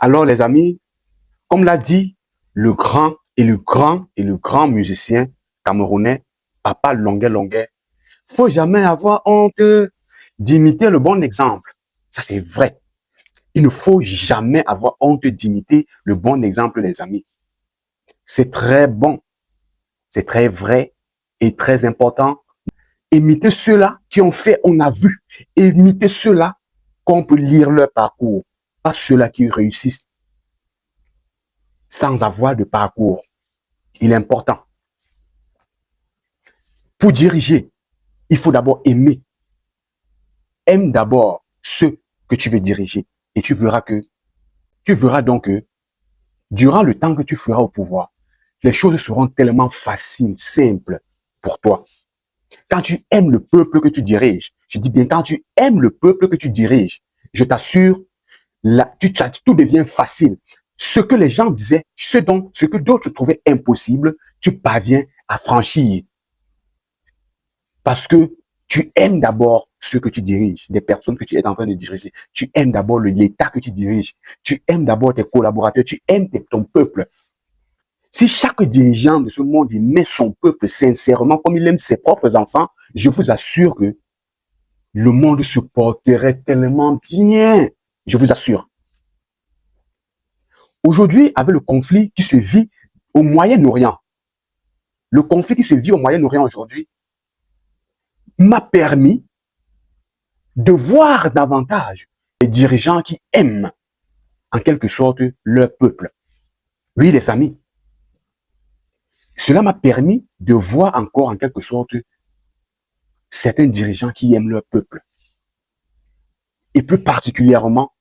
Alors les amis, comme l'a dit le grand musicien camerounais, Papa Longuet Longuet, faut jamais avoir honte d'imiter le bon exemple. Ça c'est vrai. Il ne faut jamais avoir honte d'imiter le bon exemple, les amis. C'est très bon, c'est très vrai et très important. Imiter ceux-là qui ont fait, on a vu. Imiter ceux-là qu'on peut lire leur parcours. Pas ceux-là qui réussissent sans avoir de parcours. Il est important. Pour diriger, il faut d'abord aimer. Aime d'abord ceux que tu veux diriger. Et tu verras donc que durant le temps que tu feras au pouvoir, les choses seront tellement faciles, simples pour toi. Quand tu aimes le peuple que tu diriges, je dis bien quand tu aimes le peuple que tu diriges, je t'assure, tout devient facile. Ce que les gens disaient, ce que d'autres trouvaient impossible, tu parviens à franchir. Parce que tu aimes d'abord ceux que tu diriges, des personnes que tu es en train de diriger. Tu aimes d'abord l'État que tu diriges. Tu aimes d'abord tes collaborateurs. Tu aimes ton peuple. Si chaque dirigeant de ce monde aimait son peuple sincèrement, comme il aime ses propres enfants, je vous assure que le monde se porterait tellement bien. Je vous assure. Aujourd'hui, avec le conflit qui se vit au Moyen-Orient, le conflit qui se vit au Moyen-Orient aujourd'hui m'a permis de voir davantage les dirigeants qui aiment en quelque sorte leur peuple. Oui, les amis, cela m'a permis de voir encore en quelque sorte certains dirigeants qui aiment leur peuple. Et plus particulièrement,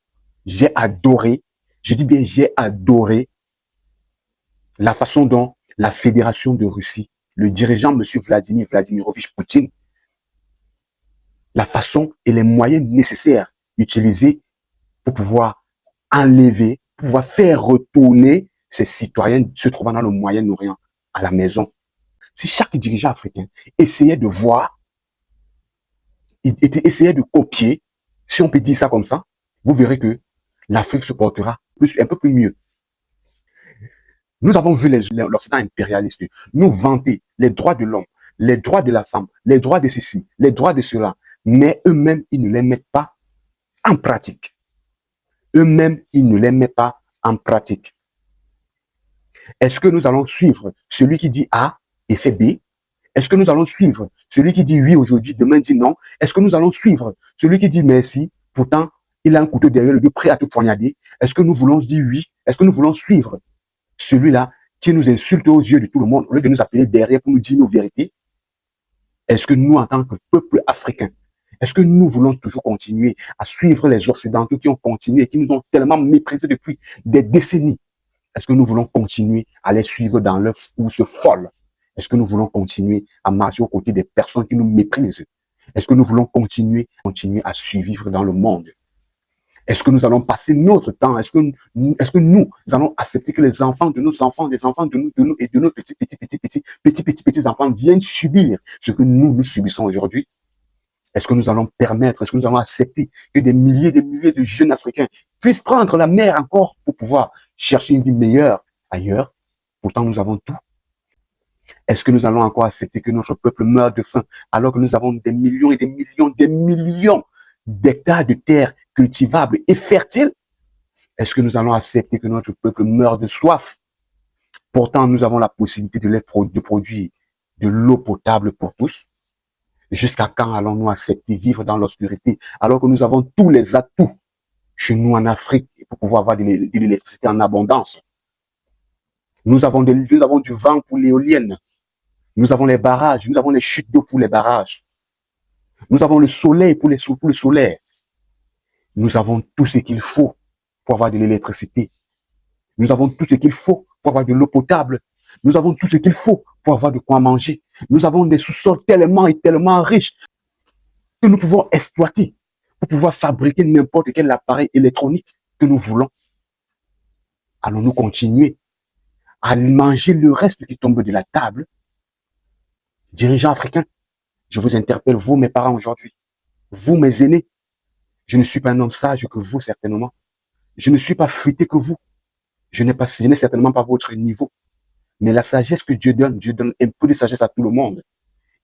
j'ai adoré, je dis bien j'ai adoré la façon dont la Fédération de Russie, le dirigeant M. Vladimir Vladimirovich Poutine, la façon et les moyens nécessaires utilisés pour pouvoir enlever, pour pouvoir faire retourner ces citoyens se trouvant dans le Moyen-Orient à la maison. Si chaque dirigeant africain essayait de voir, essayait de copier, si on peut dire ça comme ça, vous verrez que l'Afrique se portera un peu plus mieux. Nous avons vu l'Occident impérialiste nous vanter les droits de l'homme, les droits de la femme, les droits de ceci, les droits de cela, mais eux-mêmes, ils ne les mettent pas en pratique. Eux-mêmes, ils ne les mettent pas en pratique. Est-ce que nous allons suivre celui qui dit A et fait B? Est-ce que nous allons suivre celui qui dit oui aujourd'hui, demain dit non? Est-ce que nous allons suivre celui qui dit merci, pourtant il a un couteau derrière le dos prêt à te poignarder? Est-ce que nous voulons dire oui? Est-ce que nous voulons suivre celui-là qui nous insulte aux yeux de tout le monde au lieu de nous appeler derrière pour nous dire nos vérités? Est-ce que nous, en tant que peuple africain, est-ce que nous voulons toujours continuer à suivre les Occidentaux qui ont continué et qui nous ont tellement méprisés depuis des décennies? Est-ce que nous voulons continuer à les suivre dans leur course folle? Est-ce que nous voulons continuer à marcher aux côtés des personnes qui nous méprisent? Est-ce que nous voulons continuer à survivre dans le monde? Est-ce que nous allons passer notre temps? Est-ce que nous allons accepter que les enfants de nos enfants, des enfants de nous et de nos petits enfants viennent subir ce que nous subissons aujourd'hui? Est-ce que nous allons permettre, est-ce que nous allons accepter que des milliers de jeunes Africains puissent prendre la mer encore pour pouvoir chercher une vie meilleure ailleurs? Pourtant, nous avons tout. Est-ce que nous allons encore accepter que notre peuple meure de faim alors que nous avons des millions et des millions d'hectares de terres cultivables et fertiles? Est-ce que nous allons accepter que notre peuple meure de soif? Pourtant, nous avons la possibilité de produire de l'eau potable pour tous. Jusqu'à quand allons-nous accepter vivre dans l'obscurité alors que nous avons tous les atouts chez nous en Afrique pour pouvoir avoir de l'électricité en abondance? Nous avons du vent pour l'éolienne. Nous avons les barrages, nous avons les chutes d'eau pour les barrages. Nous avons le soleil pour le solaire. Nous avons tout ce qu'il faut pour avoir de l'électricité. Nous avons tout ce qu'il faut pour avoir de l'eau potable. Nous avons tout ce qu'il faut pour avoir de quoi manger. Nous avons des sous-sols tellement et tellement riches que nous pouvons exploiter pour pouvoir fabriquer n'importe quel appareil électronique que nous voulons. Allons-nous continuer à manger le reste qui tombe de la table? Dirigeants africains, je vous interpelle, vous mes parents aujourd'hui, vous mes aînés, je ne suis pas un homme sage que vous certainement. Je ne suis pas futé que vous. Je n'ai certainement pas votre niveau. Mais la sagesse que Dieu donne un peu de sagesse à tout le monde.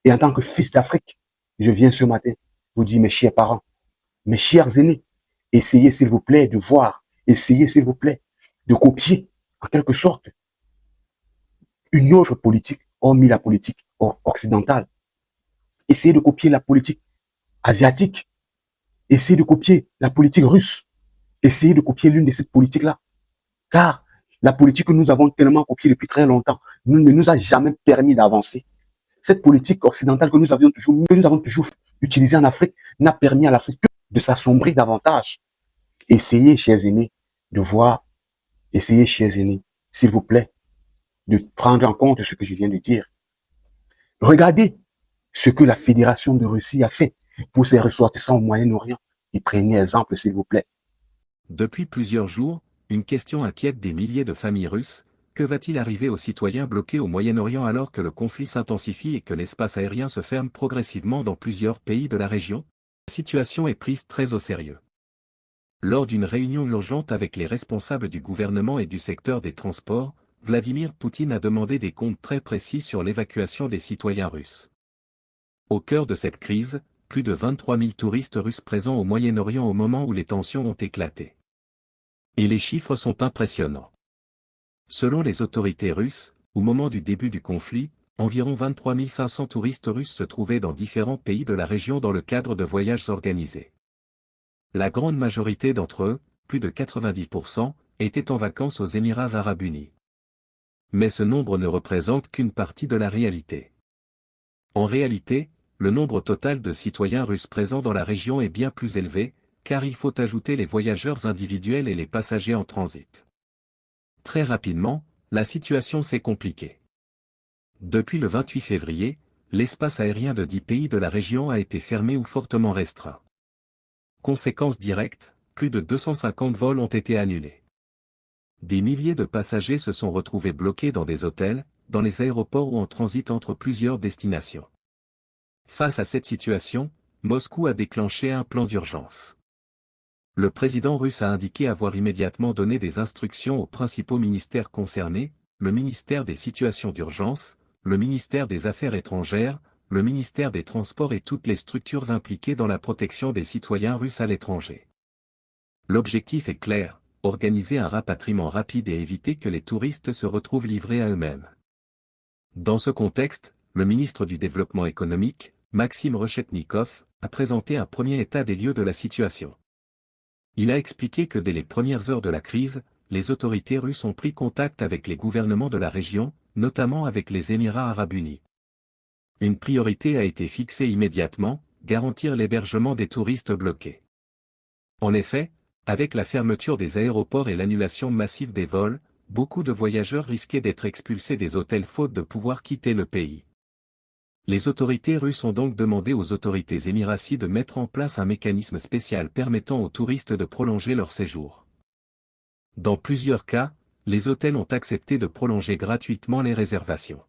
Et en tant que fils d'Afrique, je viens ce matin vous dire, mes chers parents, mes chers aînés, essayez s'il vous plaît de voir, essayez s'il vous plaît de copier, en quelque sorte, une autre politique, hormis la politique occidentale. Essayez de copier la politique asiatique. Essayez de copier la politique russe. Essayez de copier l'une de ces politiques-là. Car la politique que nous avons tellement copiée depuis très longtemps ne nous a jamais permis d'avancer. Cette politique occidentale que nous avons toujours utilisée en Afrique n'a permis à l'Afrique que de s'assombrir davantage. Essayez, chers aînés, de voir, essayez, chers aînés, s'il vous plaît, de prendre en compte ce que je viens de dire. Regardez ce que la Fédération de Russie a fait pour ses ressortissants au Moyen-Orient et prenez exemple, s'il vous plaît. Depuis plusieurs jours, une question inquiète des milliers de familles russes. Que va-t-il arriver aux citoyens bloqués au Moyen-Orient alors que le conflit s'intensifie et que l'espace aérien se ferme progressivement dans plusieurs pays de la région? La situation est prise très au sérieux. Lors d'une réunion urgente avec les responsables du gouvernement et du secteur des transports, Vladimir Poutine a demandé des comptes très précis sur l'évacuation des citoyens russes. Au cœur de cette crise, plus de 23 000 touristes russes présents au Moyen-Orient au moment où les tensions ont éclaté. Et les chiffres sont impressionnants. Selon les autorités russes, au moment du début du conflit, environ 23 500 touristes russes se trouvaient dans différents pays de la région dans le cadre de voyages organisés. La grande majorité d'entre eux, plus de 90%, étaient en vacances aux Émirats arabes unis. Mais ce nombre ne représente qu'une partie de la réalité. En réalité, le nombre total de citoyens russes présents dans la région est bien plus élevé, car il faut ajouter les voyageurs individuels et les passagers en transit. Très rapidement, la situation s'est compliquée. Depuis le 28 février, l'espace aérien de 10 pays de la région a été fermé ou fortement restreint. Conséquence directe, plus de 250 vols ont été annulés. Des milliers de passagers se sont retrouvés bloqués dans des hôtels, dans les aéroports ou en transit entre plusieurs destinations. Face à cette situation, Moscou a déclenché un plan d'urgence. Le président russe a indiqué avoir immédiatement donné des instructions aux principaux ministères concernés, le ministère des situations d'urgence, le ministère des Affaires étrangères, le ministère des Transports et toutes les structures impliquées dans la protection des citoyens russes à l'étranger. L'objectif est clair, organiser un rapatriement rapide et éviter que les touristes se retrouvent livrés à eux-mêmes. Dans ce contexte, le ministre du Développement économique, Maxime Rechetnikov, a présenté un premier état des lieux de la situation. Il a expliqué que dès les premières heures de la crise, les autorités russes ont pris contact avec les gouvernements de la région, notamment avec les Émirats arabes unis. Une priorité a été fixée immédiatement, garantir l'hébergement des touristes bloqués. En effet, avec la fermeture des aéroports et l'annulation massive des vols, beaucoup de voyageurs risquaient d'être expulsés des hôtels faute de pouvoir quitter le pays. Les autorités russes ont donc demandé aux autorités émiraties de mettre en place un mécanisme spécial permettant aux touristes de prolonger leur séjour. Dans plusieurs cas, les hôtels ont accepté de prolonger gratuitement les réservations.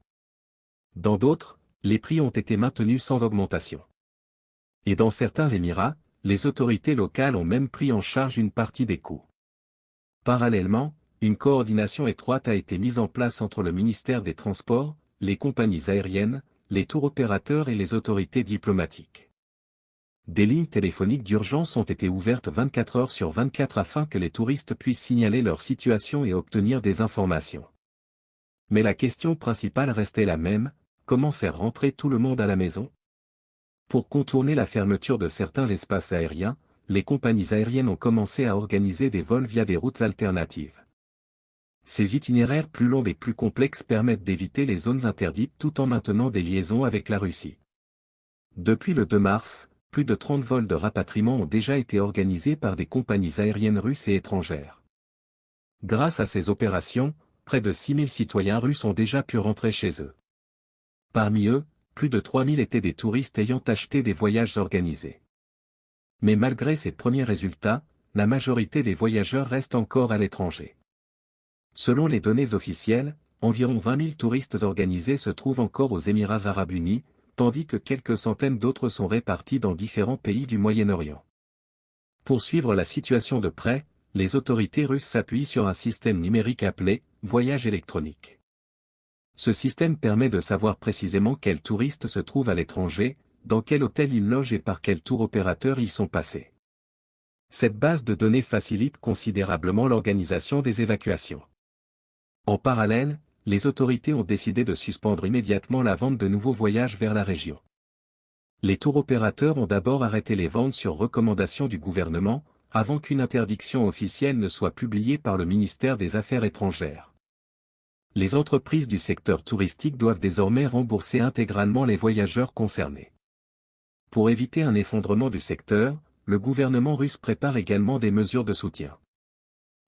Dans d'autres, les prix ont été maintenus sans augmentation. Et dans certains émirats, les autorités locales ont même pris en charge une partie des coûts. Parallèlement, une coordination étroite a été mise en place entre le ministère des Transports, les compagnies aériennes, les tours opérateurs et les autorités diplomatiques. Des lignes téléphoniques d'urgence ont été ouvertes 24 heures sur 24 afin que les touristes puissent signaler leur situation et obtenir des informations. Mais la question principale restait la même, comment faire rentrer tout le monde à la maison? Pour contourner la fermeture de certains espaces aériens, les compagnies aériennes ont commencé à organiser des vols via des routes alternatives. Ces itinéraires plus longs et plus complexes permettent d'éviter les zones interdites tout en maintenant des liaisons avec la Russie. Depuis le 2 mars, plus de 30 vols de rapatriement ont déjà été organisés par des compagnies aériennes russes et étrangères. Grâce à ces opérations, près de 6 000 citoyens russes ont déjà pu rentrer chez eux. Parmi eux, plus de 3 000 étaient des touristes ayant acheté des voyages organisés. Mais malgré ces premiers résultats, la majorité des voyageurs restent encore à l'étranger. Selon les données officielles, environ 20 000 touristes organisés se trouvent encore aux Émirats arabes unis, tandis que quelques centaines d'autres sont répartis dans différents pays du Moyen-Orient. Pour suivre la situation de près, les autorités russes s'appuient sur un système numérique appelé « voyage électronique ». Ce système permet de savoir précisément quels touristes se trouvent à l'étranger, dans quel hôtel ils logent et par quel tour opérateur ils sont passés. Cette base de données facilite considérablement l'organisation des évacuations. En parallèle, les autorités ont décidé de suspendre immédiatement la vente de nouveaux voyages vers la région. Les tours opérateurs ont d'abord arrêté les ventes sur recommandation du gouvernement, avant qu'une interdiction officielle ne soit publiée par le ministère des Affaires étrangères. Les entreprises du secteur touristique doivent désormais rembourser intégralement les voyageurs concernés. Pour éviter un effondrement du secteur, le gouvernement russe prépare également des mesures de soutien.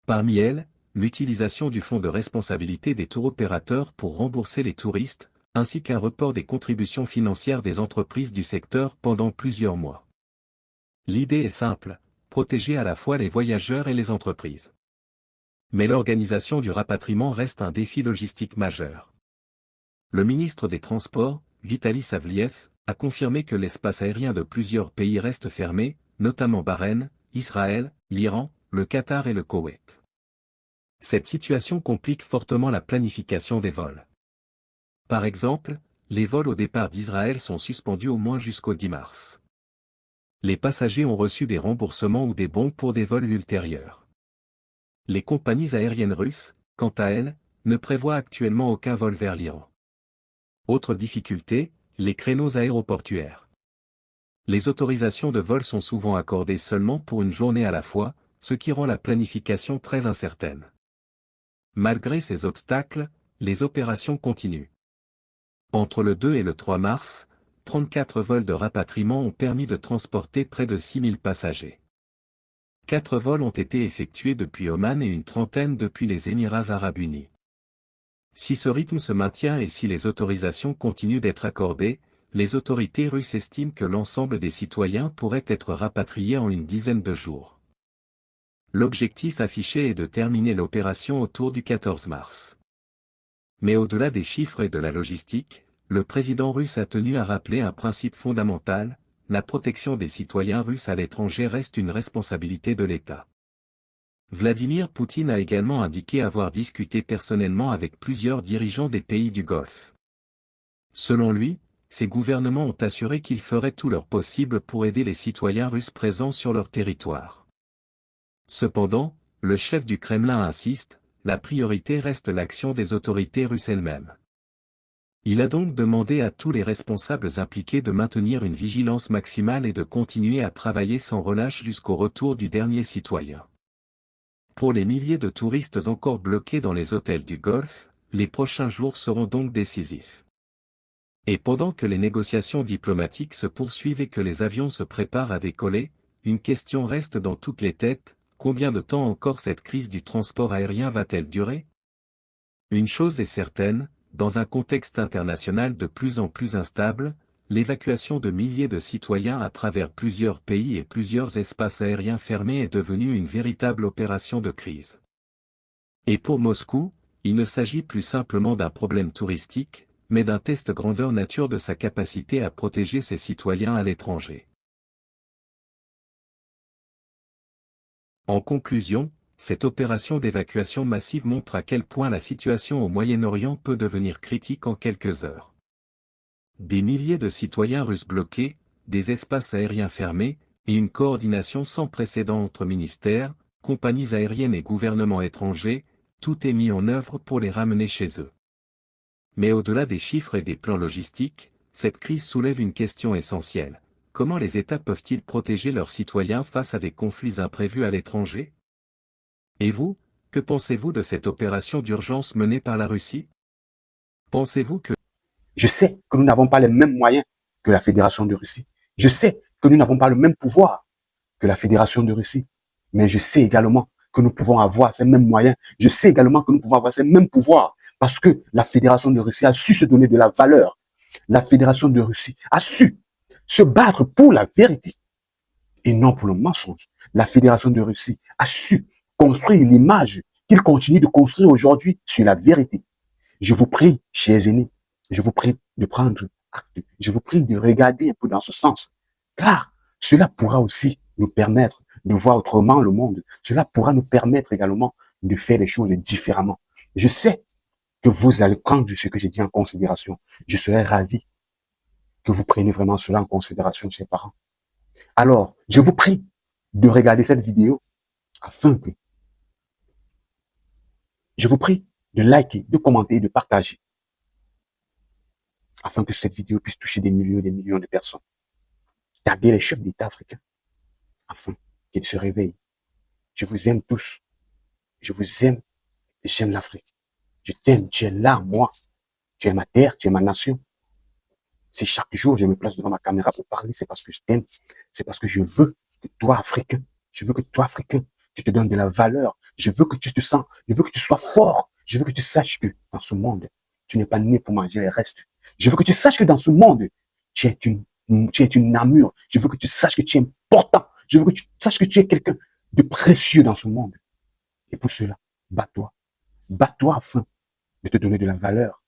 Parmi elles, l'utilisation du fonds de responsabilité des tours opérateurs pour rembourser les touristes, ainsi qu'un report des contributions financières des entreprises du secteur pendant plusieurs mois. L'idée est simple, protéger à la fois les voyageurs et les entreprises. Mais l'organisation du rapatriement reste un défi logistique majeur. Le ministre des Transports, Vitaly Savliev, a confirmé que l'espace aérien de plusieurs pays reste fermé, notamment Bahreïn, Israël, l'Iran, le Qatar et le Koweït. Cette situation complique fortement la planification des vols. Par exemple, les vols au départ d'Israël sont suspendus au moins jusqu'au 10 mars. Les passagers ont reçu des remboursements ou des bons pour des vols ultérieurs. Les compagnies aériennes russes, quant à elles, ne prévoient actuellement aucun vol vers l'Iran. Autre difficulté, les créneaux aéroportuaires. Les autorisations de vol sont souvent accordées seulement pour une journée à la fois, ce qui rend la planification très incertaine. Malgré ces obstacles, les opérations continuent. Entre le 2 et le 3 mars, 34 vols de rapatriement ont permis de transporter près de 6000 passagers. 4 vols ont été effectués depuis Oman et une trentaine depuis les Émirats arabes unis. Si ce rythme se maintient et si les autorisations continuent d'être accordées, les autorités russes estiment que l'ensemble des citoyens pourraient être rapatriés en une dizaine de jours. L'objectif affiché est de terminer l'opération autour du 14 mars. Mais au-delà des chiffres et de la logistique, le président russe a tenu à rappeler un principe fondamental, la protection des citoyens russes à l'étranger reste une responsabilité de l'État. Vladimir Poutine a également indiqué avoir discuté personnellement avec plusieurs dirigeants des pays du Golfe. Selon lui, ces gouvernements ont assuré qu'ils feraient tout leur possible pour aider les citoyens russes présents sur leur territoire. Cependant, le chef du Kremlin insiste, la priorité reste l'action des autorités russes elles-mêmes. Il a donc demandé à tous les responsables impliqués de maintenir une vigilance maximale et de continuer à travailler sans relâche jusqu'au retour du dernier citoyen. Pour les milliers de touristes encore bloqués dans les hôtels du Golfe, les prochains jours seront donc décisifs. Et pendant que les négociations diplomatiques se poursuivent et que les avions se préparent à décoller, une question reste dans toutes les têtes, combien de temps encore cette crise du transport aérien va-t-elle durer? Une chose est certaine, dans un contexte international de plus en plus instable, l'évacuation de milliers de citoyens à travers plusieurs pays et plusieurs espaces aériens fermés est devenue une véritable opération de crise. Et pour Moscou, il ne s'agit plus simplement d'un problème touristique, mais d'un test grandeur nature de sa capacité à protéger ses citoyens à l'étranger. En conclusion, cette opération d'évacuation massive montre à quel point la situation au Moyen-Orient peut devenir critique en quelques heures. Des milliers de citoyens russes bloqués, des espaces aériens fermés, et une coordination sans précédent entre ministères, compagnies aériennes et gouvernements étrangers, tout est mis en œuvre pour les ramener chez eux. Mais au-delà des chiffres et des plans logistiques, cette crise soulève une question essentielle. Comment les États peuvent-ils protéger leurs citoyens face à des conflits imprévus à l'étranger? Et vous, que pensez-vous de cette opération d'urgence menée par la Russie? Pensez-vous que... Je sais que nous n'avons pas les mêmes moyens que la Fédération de Russie. Je sais que nous n'avons pas le même pouvoir que la Fédération de Russie. Mais je sais également que nous pouvons avoir ces mêmes moyens. Je sais également que nous pouvons avoir ces mêmes pouvoirs parce que la Fédération de Russie a su se donner de la valeur. La Fédération de Russie a su se battre pour la vérité et non pour le mensonge. La Fédération de Russie a su construire l'image qu'il continue de construire aujourd'hui sur la vérité. Je vous prie, chers aînés, je vous prie de prendre acte. Je vous prie de regarder un peu dans ce sens. Car cela pourra aussi nous permettre de voir autrement le monde. Cela pourra nous permettre également de faire les choses différemment. Je sais que vous allez prendre ce que j'ai dit en considération. Je serais ravi que vous preniez vraiment cela en considération, chers parents. Alors, je vous prie de regarder cette vidéo afin que, je vous prie de liker, de commenter, de partager, afin que cette vidéo puisse toucher des millions de personnes. Taguez les chefs d'État africains, afin qu'ils se réveillent. Je vous aime tous. Je vous aime et j'aime l'Afrique. Je t'aime, tu es là, moi. Tu es ma terre, tu es ma nation. Si chaque jour je me place devant ma caméra pour parler, c'est parce que je t'aime. C'est parce que je veux que toi, Africain, je veux que toi, Africain, tu te donnes de la valeur. Je veux que tu te sens, je veux que tu sois fort. Je veux que tu saches que dans ce monde, tu n'es pas né pour manger les restes. Je veux que tu saches que dans ce monde, tu es une armure. Je veux que tu saches que tu es important. Je veux que tu saches que tu es quelqu'un de précieux dans ce monde. Et pour cela, bats-toi. Bats-toi afin de te donner de la valeur.